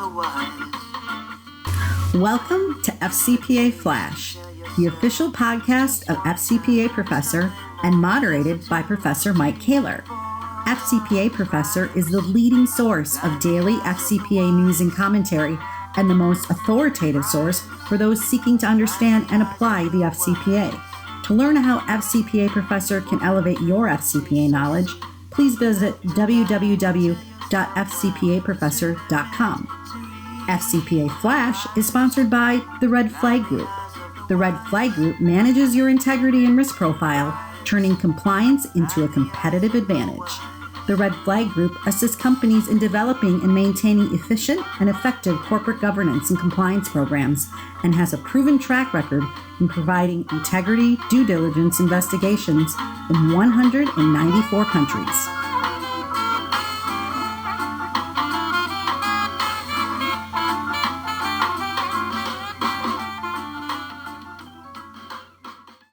otherwise. Welcome to FCPA Flash, the official podcast of FCPA Professor and moderated by Professor Mike Koehler. FCPA Professor is the leading source of daily FCPA news and commentary and the most authoritative source for those seeking to understand and apply the FCPA. To learn how FCPA Professor can elevate your FCPA knowledge, please visit www.fcpaprofessor.com. FCPA Flash is sponsored by the Red Flag Group. The Red Flag Group manages your integrity and risk profile, turning compliance into a competitive advantage. The Red Flag Group assists companies in developing and maintaining efficient and effective corporate governance and compliance programs and has a proven track record in providing integrity due diligence investigations in 194 countries.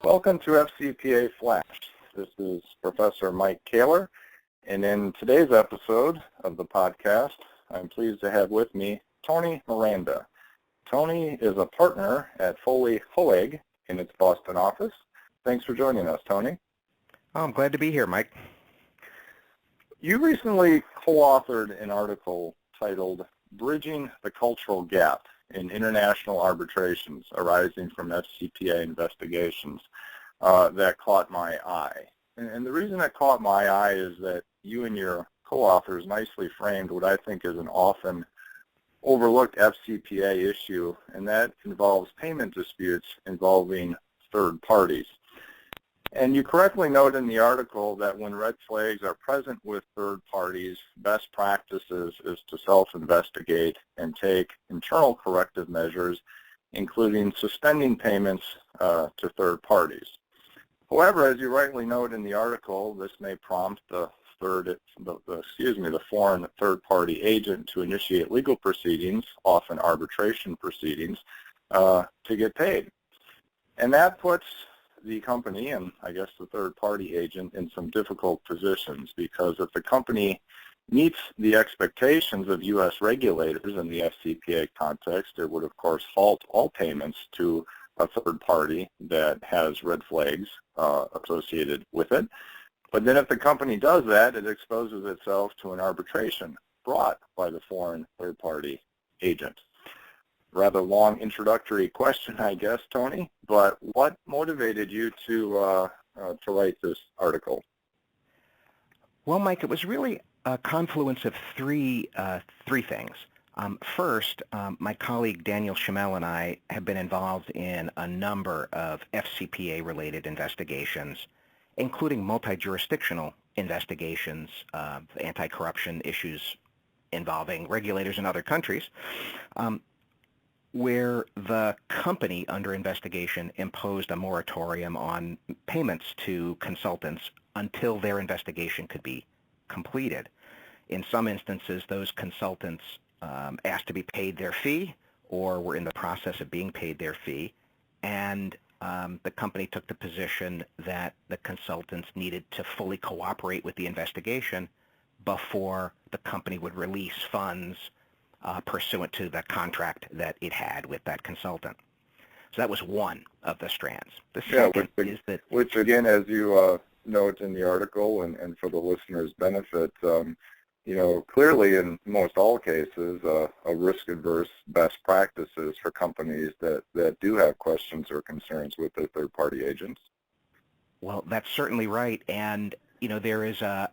Welcome to FCPA Flash. This is Professor Mike Koehler, and in today's episode of the podcast, I'm pleased to have with me Tony Mirenda. Tony is a partner at Foley Hoag in its Boston office. Thanks for joining us, Tony. Oh, I'm glad to be here, Mike. You recently co-authored an article titled Bridging the Cultural Gap in International Arbitrations Arising from FCPA Investigations that caught my eye. And the reason that caught my eye is that you and your co-authors nicely framed what I think is an often overlooked FCPA issue, and that involves payment disputes involving third parties. And you correctly note in the article that when red flags are present with third parties, best practices is to self-investigate and take internal corrective measures, including suspending payments to third parties. However, as you rightly note in the article, this may prompt the foreign third-party agent to initiate legal proceedings, often arbitration proceedings, to get paid. And that puts the company and I guess the third-party agent in some difficult positions, because if the company meets the expectations of U.S. regulators in the FCPA context, it would of course halt all payments to a third party that has red flags associated with it. But then if the company does that, it exposes itself to an arbitration brought by the foreign third-party agent. Rather long introductory question, I guess, Tony, but what motivated you to write this article? Well, Mike, it was really a confluence of three things. First, my colleague Daniel Schimmel and I have been involved in a number of FCPA-related investigations, including multi-jurisdictional investigations of anti-corruption issues involving regulators in other countries, where the company under investigation imposed a moratorium on payments to consultants until their investigation could be completed. In some instances, those consultants asked to be paid their fee or were in the process of being paid their fee, and the company took the position that the consultants needed to fully cooperate with the investigation before the company would release funds pursuant to the contract that it had with that consultant. So that was one of the strands. The second is that... Which again, as you note in the article and for the listeners' benefit, clearly in most all cases, a risk-adverse best practices for companies that do have questions or concerns with their third-party agents. Well, that's certainly right, and there is a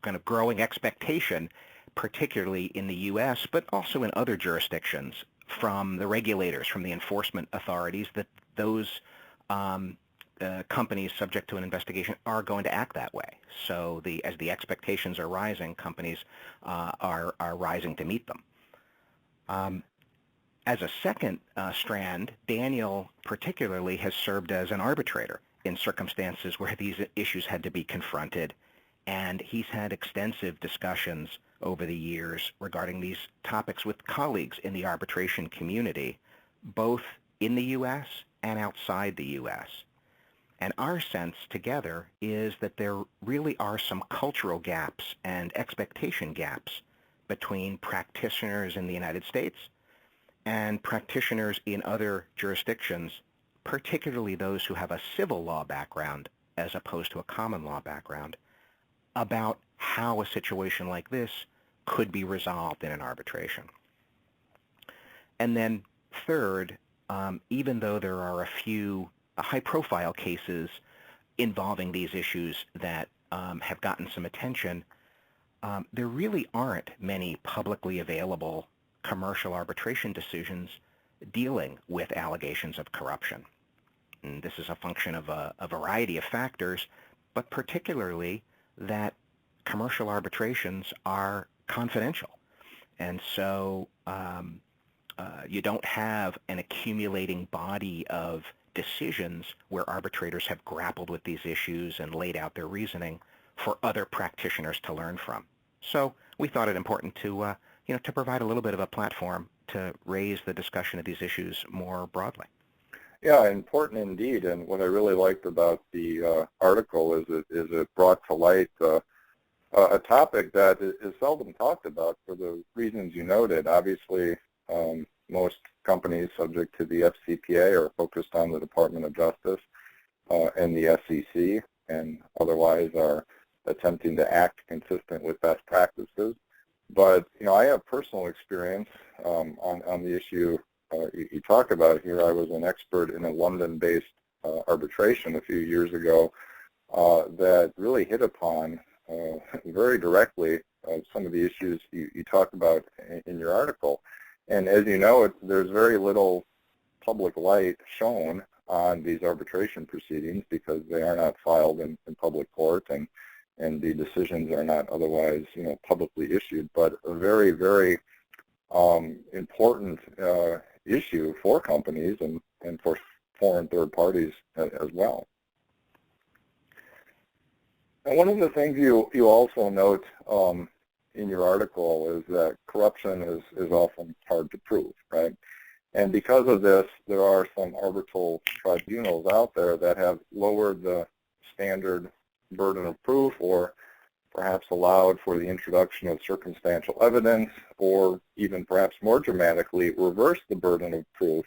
kind of growing expectation, particularly in the U.S., but also in other jurisdictions, from the regulators, from the enforcement authorities, that those companies subject to an investigation are going to act that way. So as the expectations are rising, companies are rising to meet them. As a second strand, Daniel particularly has served as an arbitrator in circumstances where these issues had to be confronted, and he's had extensive discussions over the years regarding these topics with colleagues in the arbitration community, both in the U.S. and outside the U.S. And our sense together is that there really are some cultural gaps and expectation gaps between practitioners in the United States and practitioners in other jurisdictions, particularly those who have a civil law background as opposed to a common law background, about how a situation like this could be resolved in an arbitration. And then third, even though there are a few high-profile cases involving these issues that have gotten some attention, there really aren't many publicly available commercial arbitration decisions dealing with allegations of corruption. And this is a function of a variety of factors, but particularly that commercial arbitrations are confidential. And so you don't have an accumulating body of decisions where arbitrators have grappled with these issues and laid out their reasoning for other practitioners to learn from. So we thought it important to, to provide a little bit of a platform to raise the discussion of these issues more broadly. Yeah, important indeed. And what I really liked about the article is it brought to light a topic that is seldom talked about for the reasons you noted. Obviously, most companies subject to the FCPA are focused on the Department of Justice and the SEC, and otherwise are attempting to act consistent with best practices. But I have personal experience on the issue you talk about here. I was an expert in a London-based arbitration a few years ago that really hit upon very directly some of the issues you talk about in your article. And as you know, there's very little public light shown on these arbitration proceedings because they are not filed in public court, and the decisions are not otherwise publicly issued. But a very, very important issue for companies and for foreign third parties as well. And one of the things you also note in your article is that corruption is often hard to prove, right? And because of this, there are some arbitral tribunals out there that have lowered the standard burden of proof, or perhaps allowed for the introduction of circumstantial evidence, or even perhaps more dramatically, reverse the burden of proof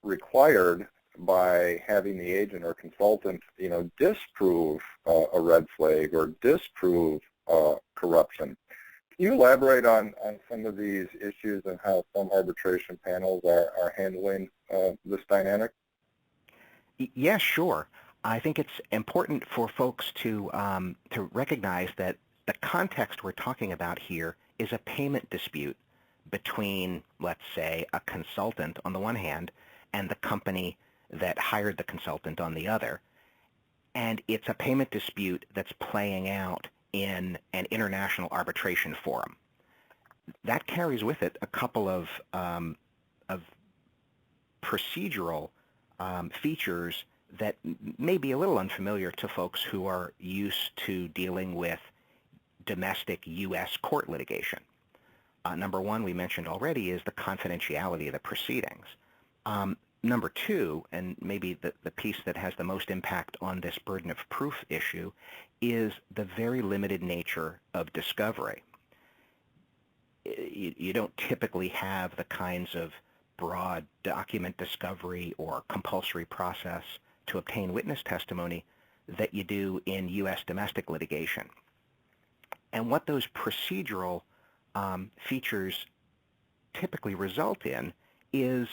required by having the agent or consultant, disprove a red flag or disprove corruption. Can you elaborate on some of these issues and how some arbitration panels are handling this dynamic? Yeah, sure. I think it's important for folks to recognize that the context we're talking about here is a payment dispute between, let's say, a consultant on the one hand and the company that hired the consultant on the other. And it's a payment dispute that's playing out in an international arbitration forum. That carries with it a couple of procedural features that may be a little unfamiliar to folks who are used to dealing with domestic U.S. court litigation. Number one, we mentioned already, is the confidentiality of the proceedings. Number two, and maybe the piece that has the most impact on this burden of proof issue, is the very limited nature of discovery. You don't typically have the kinds of broad document discovery or compulsory process to obtain witness testimony that you do in U.S. domestic litigation. And what those procedural features typically result in is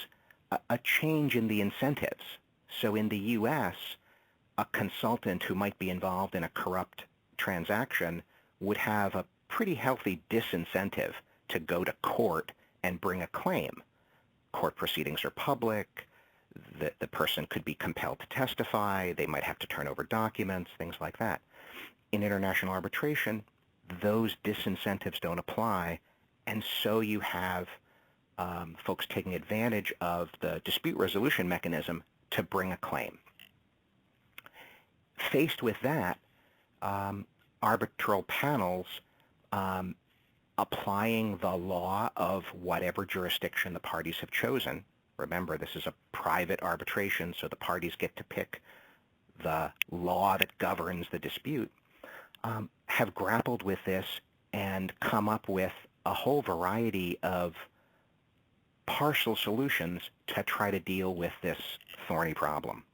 a change in the incentives. So in the U.S., a consultant who might be involved in a corrupt transaction would have a pretty healthy disincentive to go to court and bring a claim. Court proceedings are public. The person could be compelled to testify. They might have to turn over documents, things like that. In international arbitration, those disincentives don't apply, and so you have folks taking advantage of the dispute resolution mechanism to bring a claim. Faced with that, arbitral panels applying the law of whatever jurisdiction the parties have chosen. Remember, this is a private arbitration, so the parties get to pick the law that governs the dispute, have grappled with this and come up with a whole variety of partial solutions to try to deal with this thorny problem.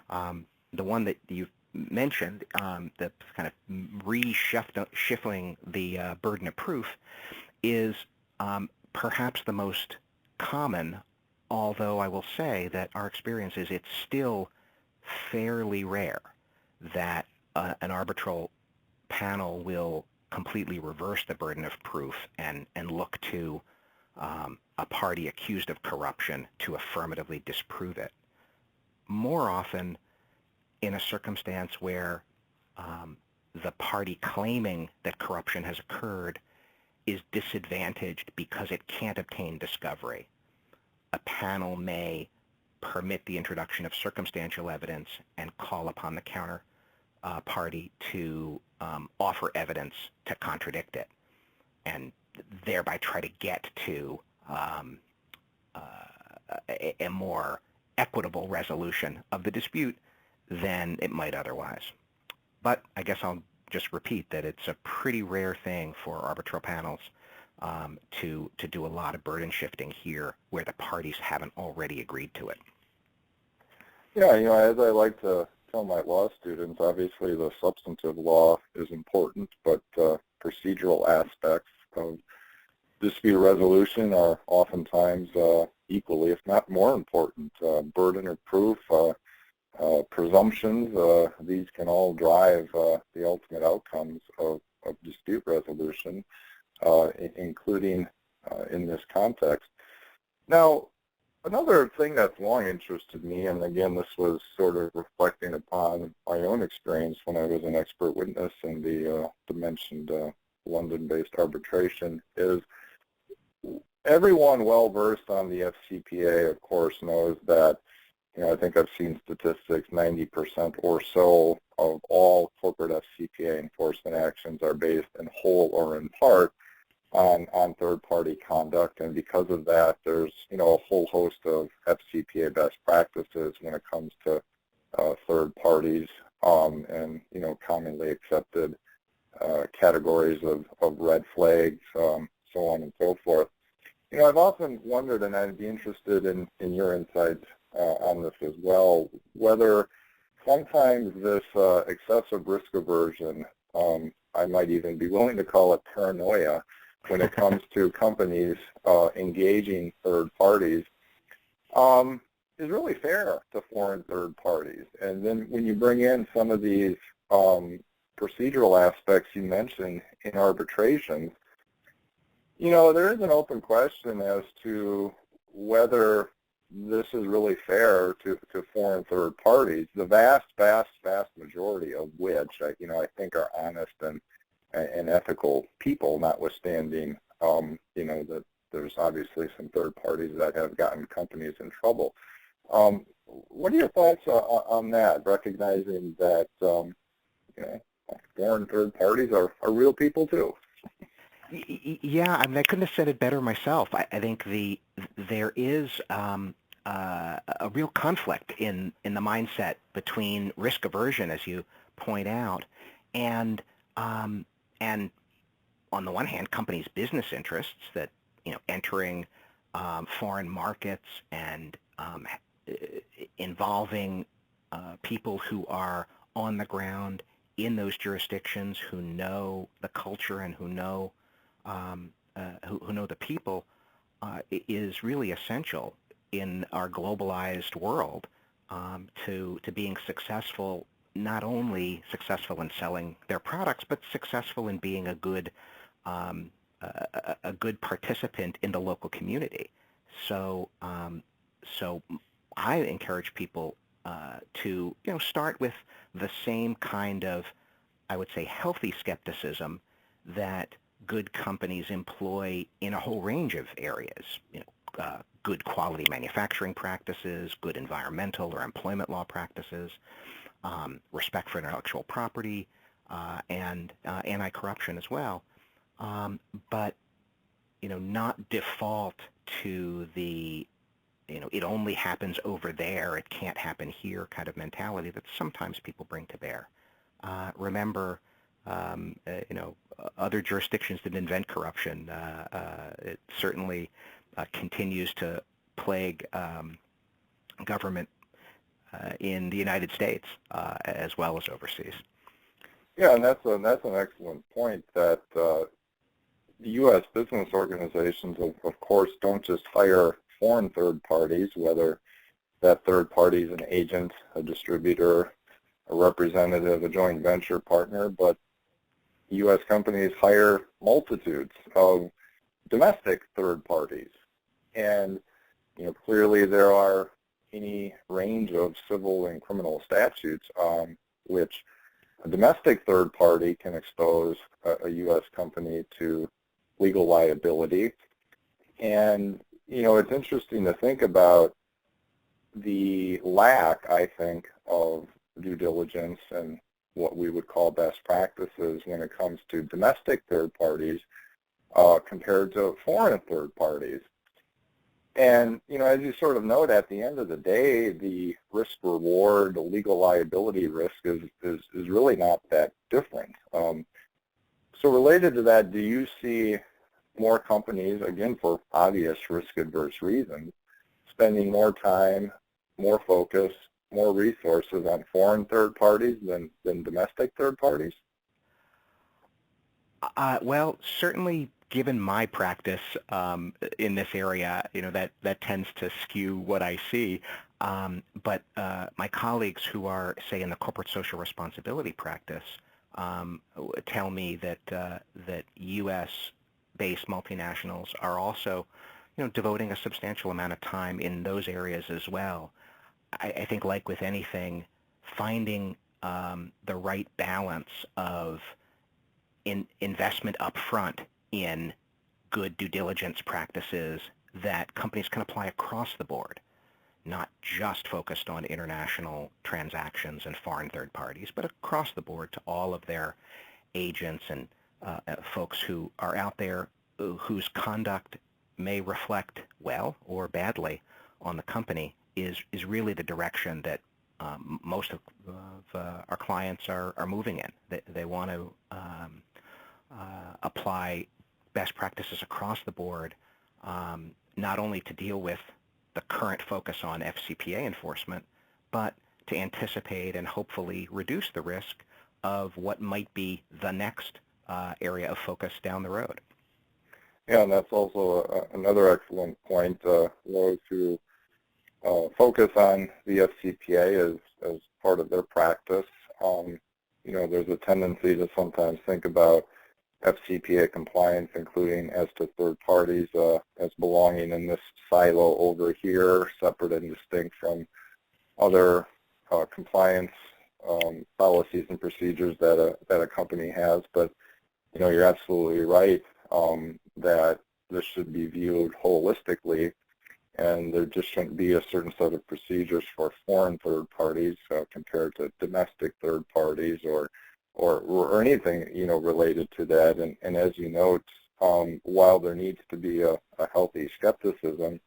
The one that you mentioned, the kind of reshuffling the burden of proof, is perhaps the most common, although I will say that our experience is it's still fairly rare that an arbitral panel will completely reverse the burden of proof and look to a party accused of corruption to affirmatively disprove it. More often, in a circumstance where the party claiming that corruption has occurred is disadvantaged because it can't obtain discovery, a panel may permit the introduction of circumstantial evidence and call upon the counter party to offer evidence to contradict it, and thereby try to get to a more equitable resolution of the dispute than it might otherwise. But I guess I'll just repeat that it's a pretty rare thing for arbitral panels to do a lot of burden shifting here where the parties haven't already agreed to it. Yeah, as I like to tell my law students, obviously the substantive law is important, but procedural aspects of dispute resolution are oftentimes equally, if not more important. Burden of proof, presumptions, these can all drive the ultimate outcomes of dispute resolution, including in this context. Now, another thing that's long interested me, and again, this was sort of reflecting upon my own experience when I was an expert witness in the mentioned London-based arbitration, is everyone well-versed on the FCPA, of course, knows that, I think I've seen statistics, 90% or so of all corporate FCPA enforcement actions are based in whole or in part on third-party conduct, and because of that, there's a whole host of FCPA best practices when it comes to third parties, and commonly accepted categories of red flags, so on and so forth. I've often wondered, and I'd be interested in your insights on this as well, whether sometimes this excessive risk aversion, I might even be willing to call it paranoia, when it comes to companies engaging third parties, is really fair to foreign third parties. And then when you bring in some of these procedural aspects you mentioned in arbitrations, there is an open question as to whether this is really fair to foreign third parties, the vast majority of which, I think are honest and ethical people, notwithstanding, that there's obviously some third parties that have gotten companies in trouble. What are your thoughts on that, recognizing that, foreign third parties are real people too? Yeah, I couldn't have said it better myself. I think there is a real conflict in the mindset between risk aversion, as you point out, and on the one hand, companies' business interests that entering foreign markets and involving people who are on the ground in those jurisdictions, who know the culture and who know the people, is really essential in our globalized world to being successful, not only successful in selling their products, but successful in being a good participant in the local community. So I encourage people to start with the same kind of, I would say, healthy skepticism that good companies employ in a whole range of areas. Good quality manufacturing practices, good environmental or employment law practices, respect for intellectual property, and anti-corruption as well. But not default to the it only happens over there, it can't happen here kind of mentality that sometimes people bring to bear. Remember Other jurisdictions didn't invent corruption. It certainly continues to plague government in the United States as well as overseas. Yeah, and that's an excellent point, that the U.S. business organizations, of course, don't just hire foreign third parties, whether that third party is an agent, a distributor, a representative, a joint venture partner, but U.S. companies hire multitudes of domestic third parties. And clearly there are any range of civil and criminal statutes which a domestic third party can expose a U.S. company to legal liability. And it's interesting to think about the lack, I think, of due diligence and what we would call best practices when it comes to domestic third parties compared to foreign third parties. And, as you sort of note, at the end of the day, the risk-reward, the legal liability risk is really not that different. So related to that, do you see more companies, again, for obvious risk-adverse reasons, spending more time, more focus, more resources on foreign third parties than domestic third parties? Well, certainly given my practice in this area, that tends to skew what I see. But my colleagues who are, say, in the corporate social responsibility practice tell me that U.S.-based multinationals are also, devoting a substantial amount of time in those areas as well. I think, like with anything, finding the right balance of investment up front in good due diligence practices that companies can apply across the board, not just focused on international transactions and foreign third parties, but across the board to all of their agents and folks who are out there whose conduct may reflect well or badly on the company is really the direction that most of our clients are moving in. They want to apply best practices across the board, not only to deal with the current focus on FCPA enforcement, but to anticipate and hopefully reduce the risk of what might be the next area of focus down the road. Yeah, and that's also another excellent point. Those who focus on the FCPA as part of their practice, there's a tendency to sometimes think about FCPA compliance, including as to third parties, as belonging in this silo over here, separate and distinct from other compliance policies and procedures that a company has. But you're absolutely right that this should be viewed holistically, and there just shouldn't be a certain set of procedures for foreign third parties compared to domestic third parties or anything related to that. And as you note, while there needs to be a healthy skepticism,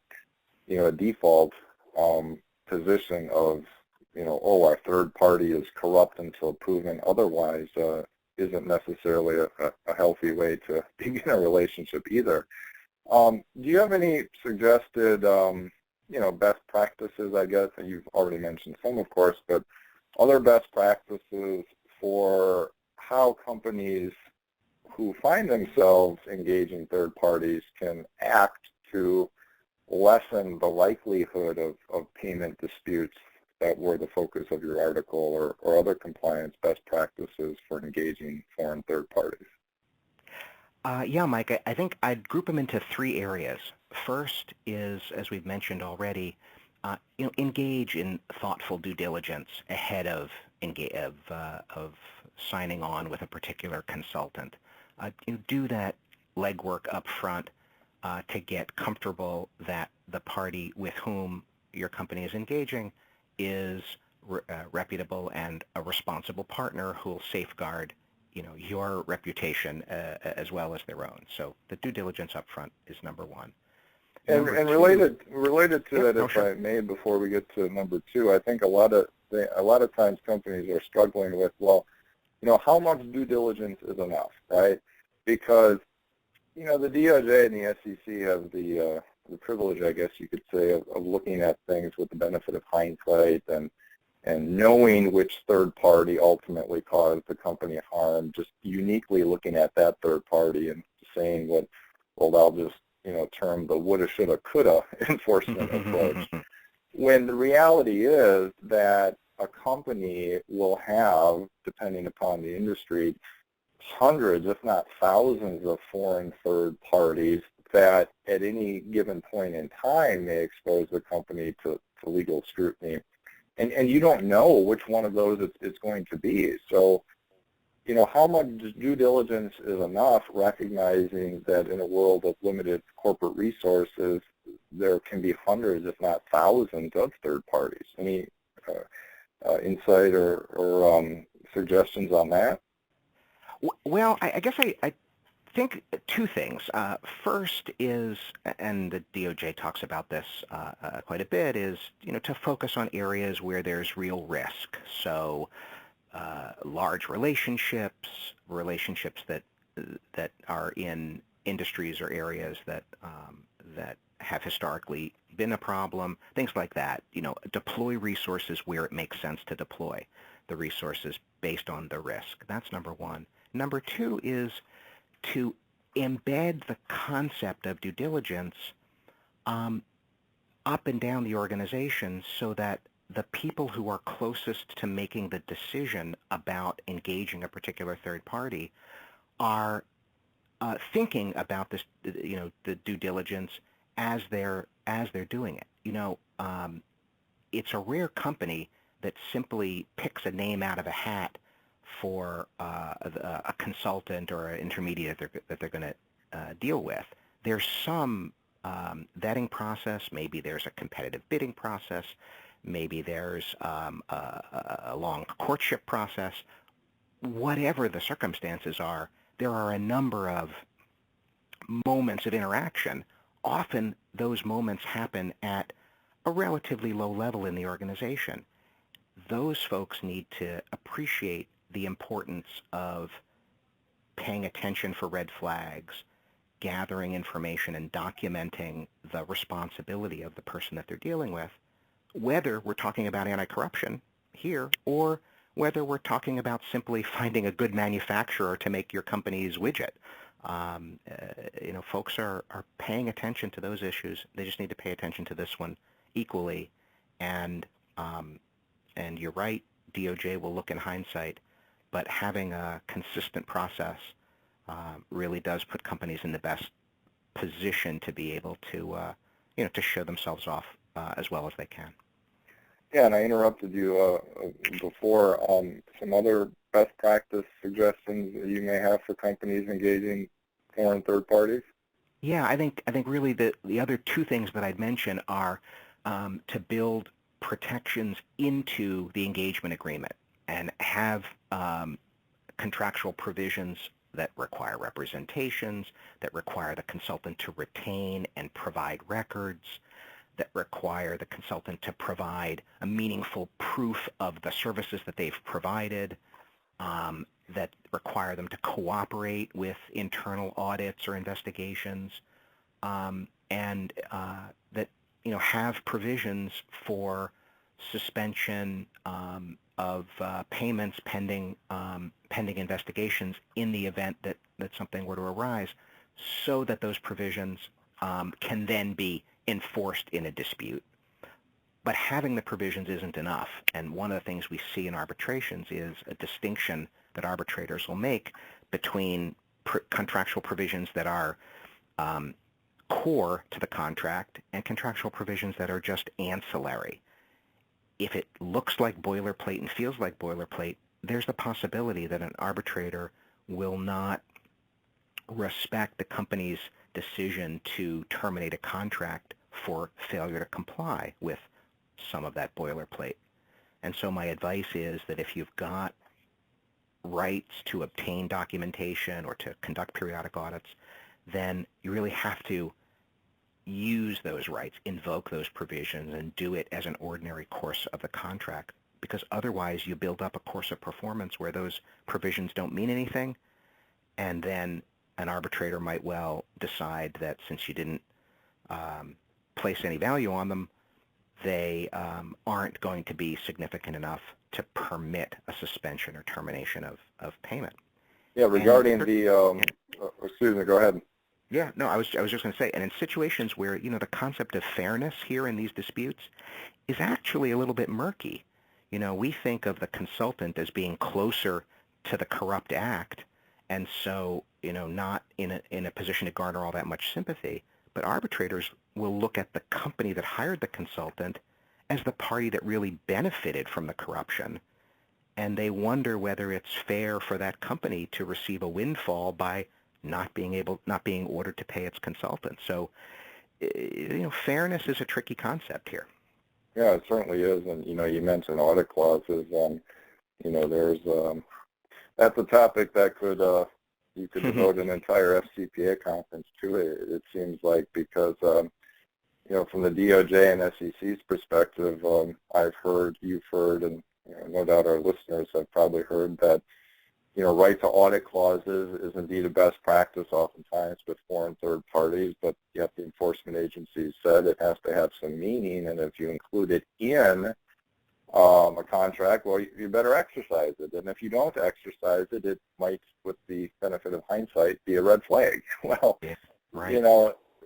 a default position of our third party is corrupt until proven otherwise isn't necessarily a healthy way to begin a relationship either. Do you have any suggested best practices? I guess, and you've already mentioned some, of course, but other best practices for how companies who find themselves engaging third parties can act to lessen the likelihood of payment disputes that were the focus of your article, or other compliance best practices for engaging foreign third parties? Yeah, Mike, I think I'd group them into three areas. First is, as we've mentioned already, engage in thoughtful due diligence ahead of signing on with a particular consultant. Do that legwork up front to get comfortable that the party with whom your company is engaging is reputable and a responsible partner who will safeguard your reputation as well as their own. So the due diligence up front is number one. And related to that, if I may, before we get to number two, I think a lot of times companies are struggling with, well, how much due diligence is enough, right? Because, the DOJ and the SEC have the privilege, I guess you could say, of looking at things with the benefit of hindsight and knowing which third party ultimately caused the company harm, just uniquely looking at that third party and saying I'll just, term the woulda, shoulda, coulda enforcement approach. When the reality is that a company will have, depending upon the industry, hundreds, if not thousands of foreign third parties that at any given point in time may expose the company to legal scrutiny. And you don't know which one of those it's going to be. So, how much due diligence is enough, recognizing that in a world of limited corporate resources, there can be hundreds, if not thousands, of third parties. Any insight or suggestions on that? Well, I guess I think two things. First is, and the DOJ talks about this quite a bit, is to focus on areas where there's real risk. So large relationships that are in industries or areas that have historically been a problem, things like that. Deploy resources where it makes sense to deploy the resources based on the risk. That's number one. Number two is to embed the concept of due diligence up and down the organization so that the people who are closest to making the decision about engaging a particular third party are thinking about this, the due diligence as they're doing it. It's a rare company that simply picks a name out of a hat for a consultant or an intermediate that they're going to deal with. There's some vetting process. Maybe there's a competitive bidding process. Maybe there's a long courtship process. Whatever the circumstances are, there are a number of moments of interaction. Often those moments happen at a relatively low level in the organization. Those folks need to appreciate the importance of paying attention for red flags, gathering information and documenting the responsibility of the person that they're dealing with, whether we're talking about anti-corruption here or whether we're talking about simply finding a good manufacturer to make your company's widget. Folks are paying attention to those issues. They just need to pay attention to this one equally. And you're right, DOJ will look in hindsight, but having a consistent process really does put companies in the best position to be able to, to show themselves off as well as they can. Yeah, and I interrupted you before. Some other best practice suggestions that you may have for companies engaging foreign third parties? Yeah, I think really the other two things that I'd mention are to build protections into the engagement agreement and have contractual provisions that require representations, that require the consultant to retain and provide records, that require the consultant to provide a meaningful proof of the services that they've provided, that require them to cooperate with internal audits or investigations, and that have provisions for suspension of payments pending investigations in the event that something were to arise, so that those provisions can then be enforced in a dispute. But having the provisions isn't enough, and one of the things we see in arbitrations is a distinction that arbitrators will make between contractual provisions that are core to the contract and contractual provisions that are just ancillary. If it looks like boilerplate and feels like boilerplate, there's the possibility that an arbitrator will not respect the company's decision to terminate a contract for failure to comply with some of that boilerplate. And so my advice is that if you've got rights to obtain documentation or to conduct periodic audits, then you really have to use those rights, invoke those provisions, and do it as an ordinary course of the contract, because otherwise you build up a course of performance where those provisions don't mean anything, and then an arbitrator might well decide that since you didn't place any value on them, they aren't going to be significant enough to permit a suspension or termination of payment. Yeah, regarding excuse me, go ahead. Yeah, no, I was just going to say, and in situations where, the concept of fairness here in these disputes is actually a little bit murky. We think of the consultant as being closer to the corrupt act, and so, not in a position to garner all that much sympathy. But arbitrators will look at the company that hired the consultant as the party that really benefited from the corruption, and they wonder whether it's fair for that company to receive a windfall by not being ordered to pay its consultant. So, fairness is a tricky concept here. Yeah, it certainly is. And, you mentioned audit clauses. There's that's a topic that you could devote an entire FCPA conference to. It seems like, because, from the DOJ and SEC's perspective, I've heard, you've heard, and no doubt our listeners have probably heard that, right to audit clauses is indeed a best practice oftentimes with foreign third parties, but yet the enforcement agencies said it has to have some meaning, and if you include it in a contract, well, you better exercise it. And if you don't exercise it, it might, with the benefit of hindsight, be a red flag. Well, yeah, right.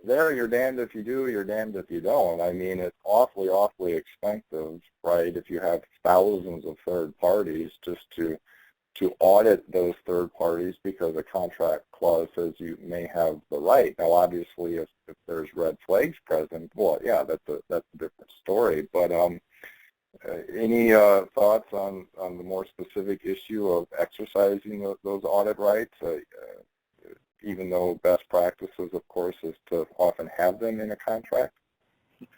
There you're damned if you do, you're damned if you don't. I mean, it's awfully, awfully expensive, right, if you have thousands of third parties just to audit those third parties because a contract clause says you may have the right. Now, obviously, if there's red flags present, well, yeah, that's a different story. But any thoughts on the more specific issue of exercising those audit rights, even though best practices, of course, is to often have them in a contract?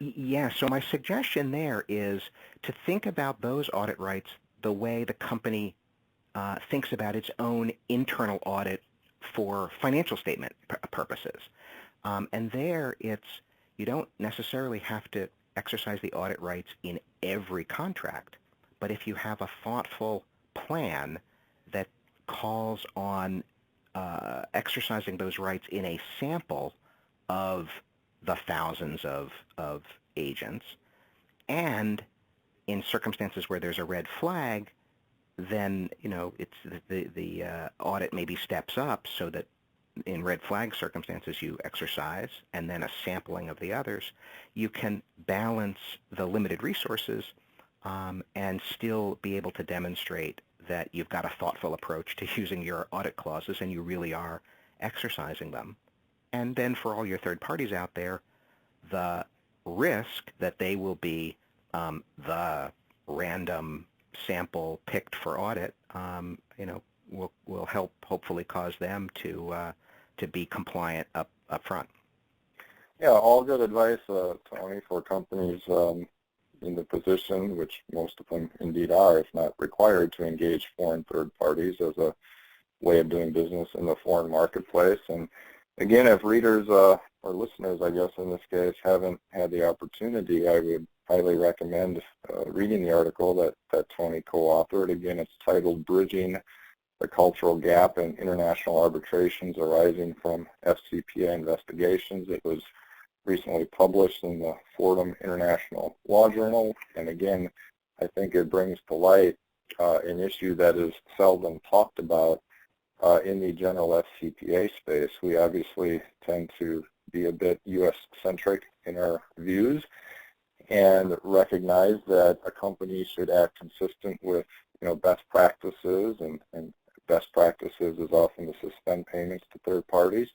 Yeah, so my suggestion there is to think about those audit rights the way the company thinks about its own internal audit for financial statement purposes. And there you don't necessarily have to exercise the audit rights in every contract, but if you have a thoughtful plan that calls on exercising those rights in a sample of the thousands of agents, and in circumstances where there's a red flag, then it's the audit maybe steps up so that in red flag circumstances you exercise, and then a sampling of the others, you can balance the limited resources and still be able to demonstrate that you've got a thoughtful approach to using your audit clauses and you really are exercising them. And then for all your third parties out there, the risk that they will be the random sample picked for audit, will help hopefully cause them to be compliant up front. Yeah, all good advice, Tony, for companies in the position, which most of them indeed are, if not required, to engage foreign third parties as a way of doing business in the foreign marketplace. And again, if readers or listeners, I guess in this case, haven't had the opportunity, I would highly recommend reading the article that Tony co-authored. Again, it's titled "Bridging the Cultural Gap in International Arbitrations Arising from FCPA Investigations." It was recently published in the Fordham International Law Journal, and again, I think it brings to light an issue that is seldom talked about in the general FCPA space. We obviously tend to be a bit U.S.-centric in our views and recognize that a company should act consistent with best practices, and best practices is often to suspend payments to third parties.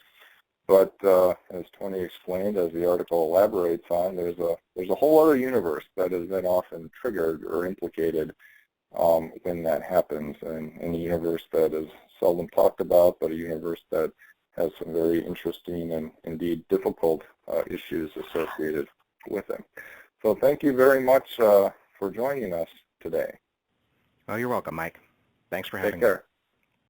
But as Tony explained, as the article elaborates on, there's a whole other universe that is then often triggered or implicated when that happens, and a universe that is seldom talked about, but a universe that has some very interesting and indeed difficult issues associated with it. So thank you very much for joining us today. Well, you're welcome, Mike. Thanks for having me. Take care.